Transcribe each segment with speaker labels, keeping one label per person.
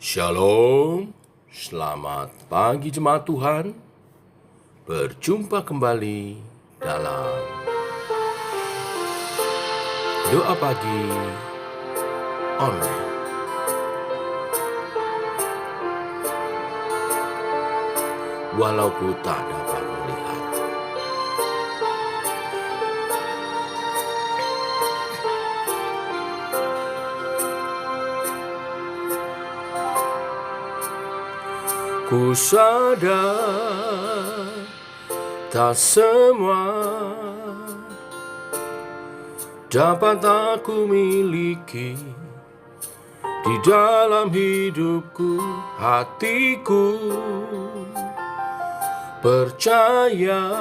Speaker 1: Shalom, selamat pagi jemaat Tuhan. Berjumpa kembali dalam doa pagi online. Walau ku tak dapat melihat, ku sadar tak semua dapat aku miliki di dalam hidupku. Hatiku percaya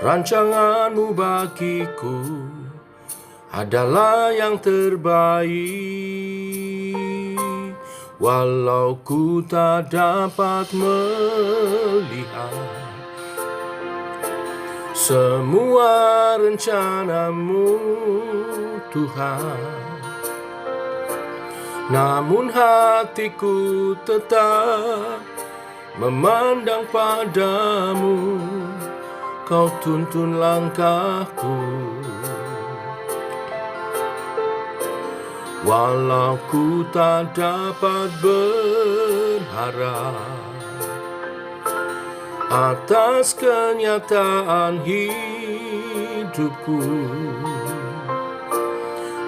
Speaker 1: rancanganmu bagiku adalah yang terbaik. Walau ku tak dapat melihat semua rencanamu, Tuhan, namun hatiku tetap memandang padamu. Kau tuntun langkahku, walau ku tak dapat berharap atas kenyataan hidupku,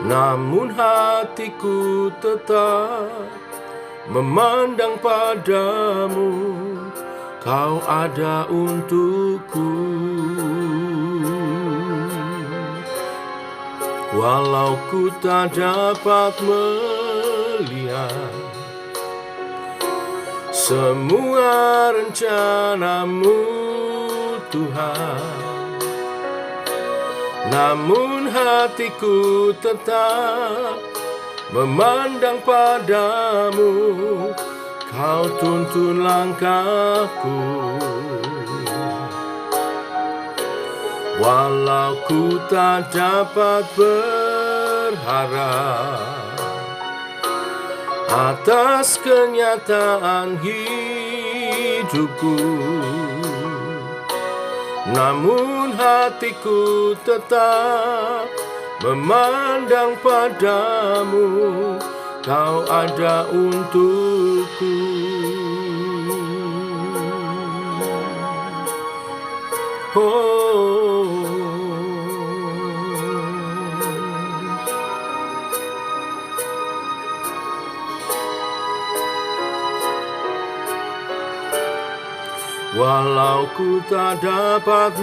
Speaker 1: namun hatiku tetap memandang padamu. Kau ada untukku, walau ku tak dapat melihat semua rencanamu, Tuhan, namun hatiku tetap memandang padamu. Kau tuntun langkahku, walau ku tak dapat berharap atas kenyataan hidupku, namun hatiku tetap memandang padamu. Kau ada untukku. Walau ku tak dapat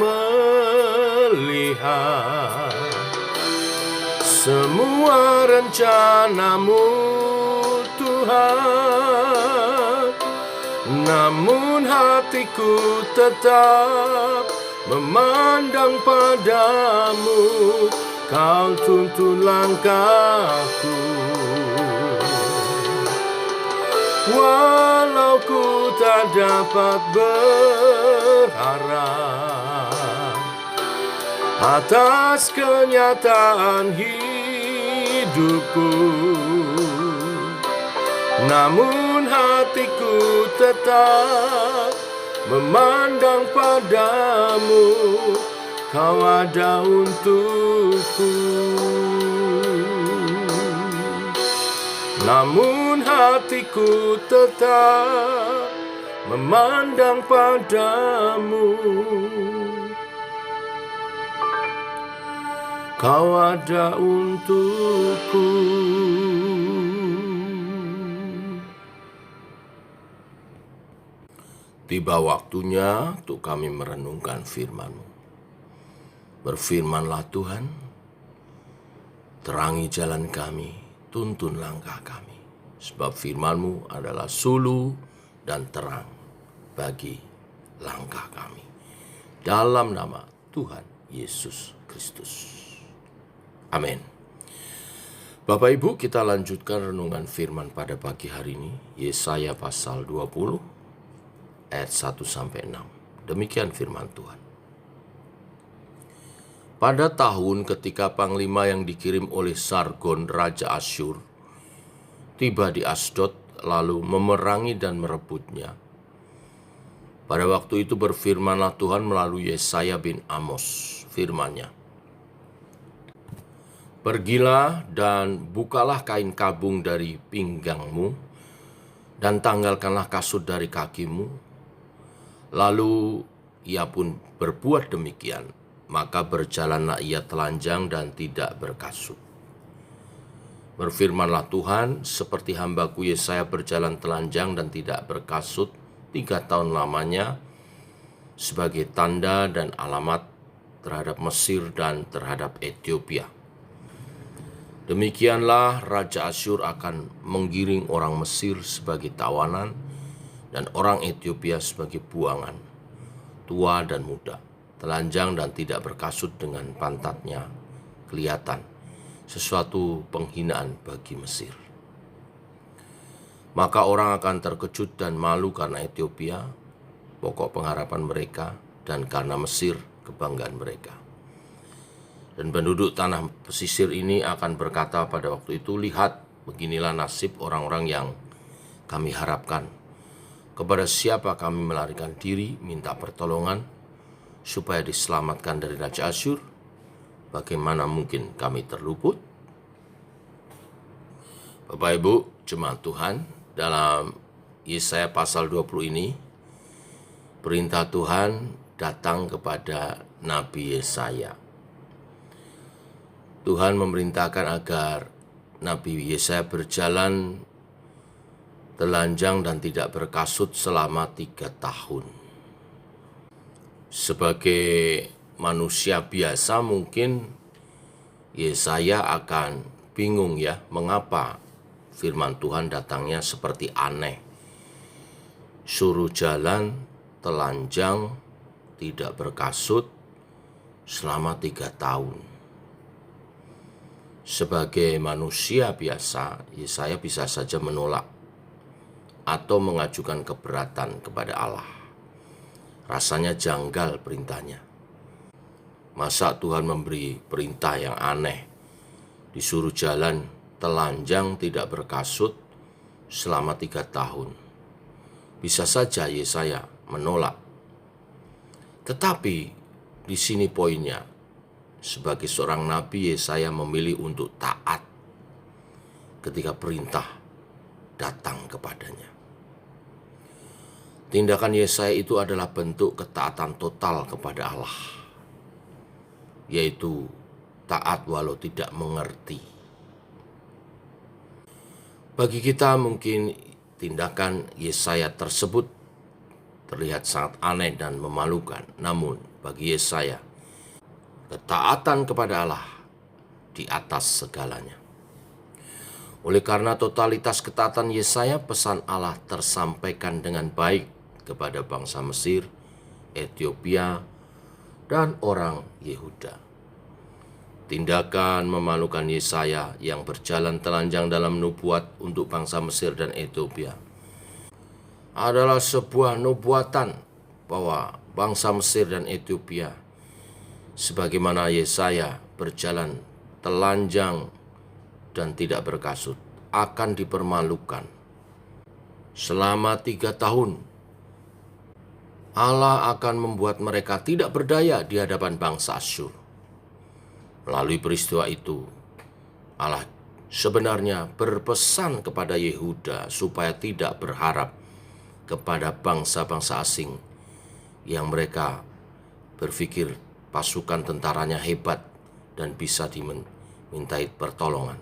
Speaker 1: melihat semua rencanamu, Tuhan, namun hatiku tetap memandang padamu. Kau tuntun langkahku, walau ku tak dapat berharap atas kenyataan hidupku, namun hatiku tetap memandang padamu. Kau ada untukku, namun hatiku tetap memandang padamu. Kau ada untukku. Tiba waktunya untuk kami merenungkan firman-Mu. Berfirmanlah Tuhan, terangi jalan kami, tuntun langkah kami. Sebab firman-Mu adalah suluh dan terang bagi langkah kami. Dalam nama Tuhan Yesus Kristus. Amin. Bapak Ibu, kita lanjutkan renungan firman pada pagi hari ini. Yesaya pasal 20 ayat 1-6. Demikian firman Tuhan. Pada tahun ketika panglima yang dikirim oleh Sargon Raja Asyur tiba di Asdod lalu memerangi dan merebutnya. Pada waktu itu berfirmanlah Tuhan melalui Yesaya bin Amos, firman-Nya, "Pergilah dan bukalah kain kabung dari pinggangmu, dan tanggalkanlah kasut dari kakimu." Lalu ia pun berbuat demikian, maka berjalanlah ia telanjang dan tidak berkasut. Berfirmanlah Tuhan, seperti hambaku Yesaya berjalan telanjang dan tidak berkasut 3 tahun lamanya, sebagai tanda dan alamat terhadap Mesir dan terhadap Ethiopia. Demikianlah Raja Asyur akan menggiring orang Mesir sebagai tawanan dan orang Ethiopia sebagai buangan, tua dan muda, telanjang dan tidak berkasut dengan pantatnya kelihatan, sesuatu penghinaan bagi Mesir. Maka orang akan terkejut dan malu karena Ethiopia, pokok pengharapan mereka, dan karena Mesir, kebanggaan mereka. Dan penduduk tanah pesisir ini akan berkata pada waktu itu, "Lihat, beginilah nasib orang-orang yang kami harapkan. Kepada siapa kami melarikan diri, minta pertolongan, supaya diselamatkan dari Raja Asyur? Bagaimana mungkin kami terluput?" Bapak Ibu, jemaat Tuhan, dalam Yesaya pasal 20 ini, perintah Tuhan datang kepada Nabi Yesaya. Tuhan memerintahkan agar Nabi Yesaya berjalan telanjang dan tidak berkasut selama 3 tahun. Sebagai manusia biasa mungkin Yesaya akan bingung ya, mengapa firman Tuhan datangnya seperti aneh. Suruh jalan telanjang, tidak berkasut selama 3 tahun. Sebagai manusia biasa, Yesaya bisa saja menolak atau mengajukan keberatan kepada Allah. Rasanya janggal perintahnya. Masa Tuhan memberi perintah yang aneh, disuruh jalan telanjang tidak berkasut selama 3 tahun. Bisa saja Yesaya menolak. Tetapi di sini poinnya, sebagai seorang nabi Yesaya memilih untuk taat ketika perintah datang kepadanya. Tindakan Yesaya itu adalah bentuk ketaatan total kepada Allah, yaitu taat walau tidak mengerti. Bagi kita mungkin tindakan Yesaya tersebut terlihat sangat aneh dan memalukan. Namun bagi Yesaya, ketaatan kepada Allah di atas segalanya. Oleh karena totalitas ketaatan Yesaya, pesan Allah tersampaikan dengan baik kepada bangsa Mesir, Ethiopia, dan orang Yehuda. Tindakan memalukan Yesaya yang berjalan telanjang dalam nubuat untuk bangsa Mesir dan Ethiopia adalah sebuah nubuatan bahwa bangsa Mesir dan Ethiopia, sebagaimana Yesaya berjalan telanjang dan tidak berkasut, akan dipermalukan selama 3 tahun. Allah akan membuat mereka tidak berdaya di hadapan bangsa Asyur. Melalui peristiwa itu, Allah sebenarnya berpesan kepada Yehuda supaya tidak berharap kepada bangsa-bangsa asing yang mereka berpikir pasukan tentaranya hebat dan bisa dimintai pertolongan.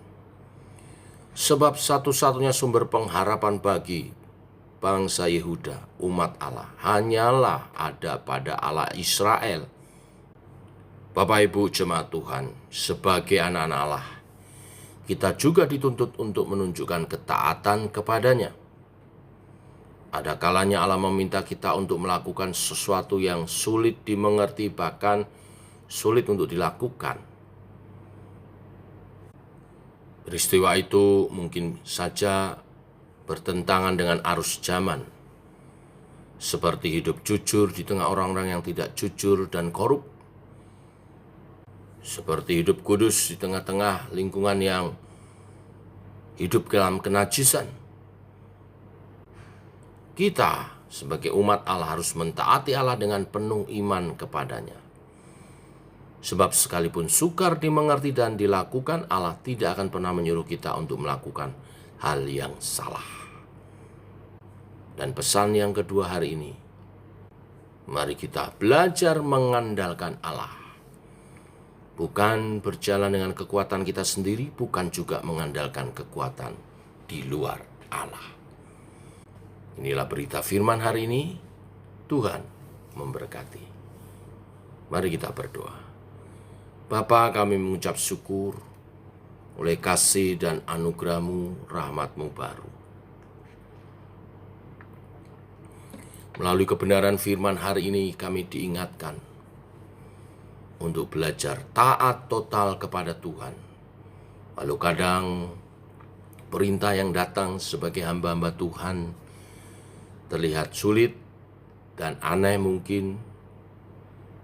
Speaker 1: Sebab satu-satunya sumber pengharapan bagi bangsa Yehuda, umat Allah, hanyalah ada pada Allah Israel. Bapak Ibu jemaat Tuhan, sebagai anak-anak Allah, kita juga dituntut untuk menunjukkan ketaatan kepadanya. Ada kalanya Allah meminta kita untuk melakukan sesuatu yang sulit dimengerti, bahkan sulit untuk dilakukan. Peristiwa itu mungkin saja bertentangan dengan arus zaman, seperti hidup jujur di tengah orang-orang yang tidak jujur dan korup, seperti hidup kudus di tengah-tengah lingkungan yang hidup dalam kenajisan. Kita sebagai umat Allah harus mentaati Allah dengan penuh iman kepadanya. Sebab sekalipun sukar dimengerti dan dilakukan, Allah tidak akan pernah menyuruh kita untuk melakukan hal yang salah. Dan pesan yang kedua hari ini, mari kita belajar mengandalkan Allah. Bukan berjalan dengan kekuatan kita sendiri, bukan juga mengandalkan kekuatan di luar Allah. Inilah berita firman hari ini. Tuhan memberkati. Mari kita berdoa. Bapa, kami mengucap syukur oleh kasih dan anugerah-Mu, rahmat-Mu baru. Melalui kebenaran firman hari ini kami diingatkan untuk belajar taat total kepada Tuhan. Lalu kadang perintah yang datang sebagai hamba-hamba Tuhan terlihat sulit dan aneh mungkin,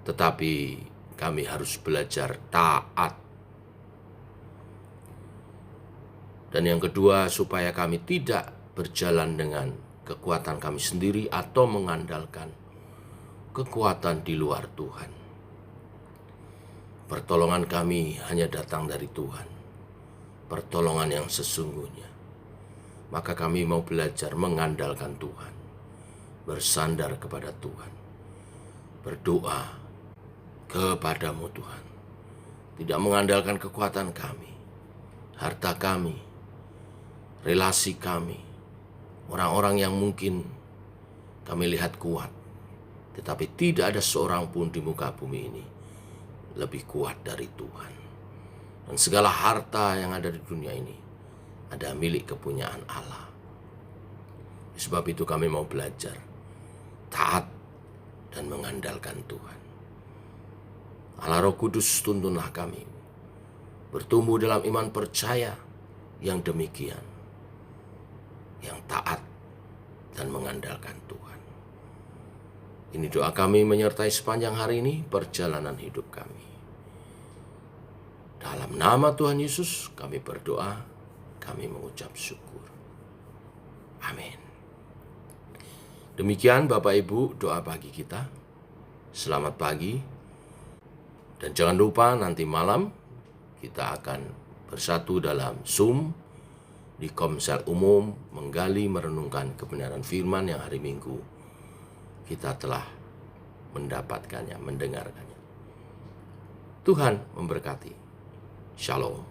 Speaker 1: tetapi kami harus belajar taat. Dan yang kedua, supaya kami tidak berjalan dengan kekuatan kami sendiri atau mengandalkan kekuatan di luar Tuhan. Pertolongan kami hanya datang dari Tuhan, pertolongan yang sesungguhnya. Maka kami mau belajar mengandalkan Tuhan, bersandar kepada Tuhan, berdoa kepadamu Tuhan. Tidak mengandalkan kekuatan kami, harta kami, relasi kami, orang-orang yang mungkin kami lihat kuat, tetapi tidak ada seorang pun di muka bumi ini lebih kuat dari Tuhan. Dan segala harta yang ada di dunia ini ada milik kepunyaan Allah. Sebab itu kami mau belajar taat dan mengandalkan Tuhan. Allah Roh Kudus, tuntunlah kami bertumbuh dalam iman percaya yang demikian, yang taat dan mengandalkan Tuhan. Ini doa kami menyertai sepanjang hari ini perjalanan hidup kami. Dalam nama Tuhan Yesus kami berdoa, kami mengucap syukur. Amin. Demikian Bapak Ibu doa pagi kita. Selamat pagi. Dan jangan lupa nanti malam kita akan bersatu dalam Zoom di Komsel Umum menggali merenungkan kebenaran firman yang hari Minggu kita telah mendapatkannya, mendengarkannya. Tuhan memberkati. Shalom.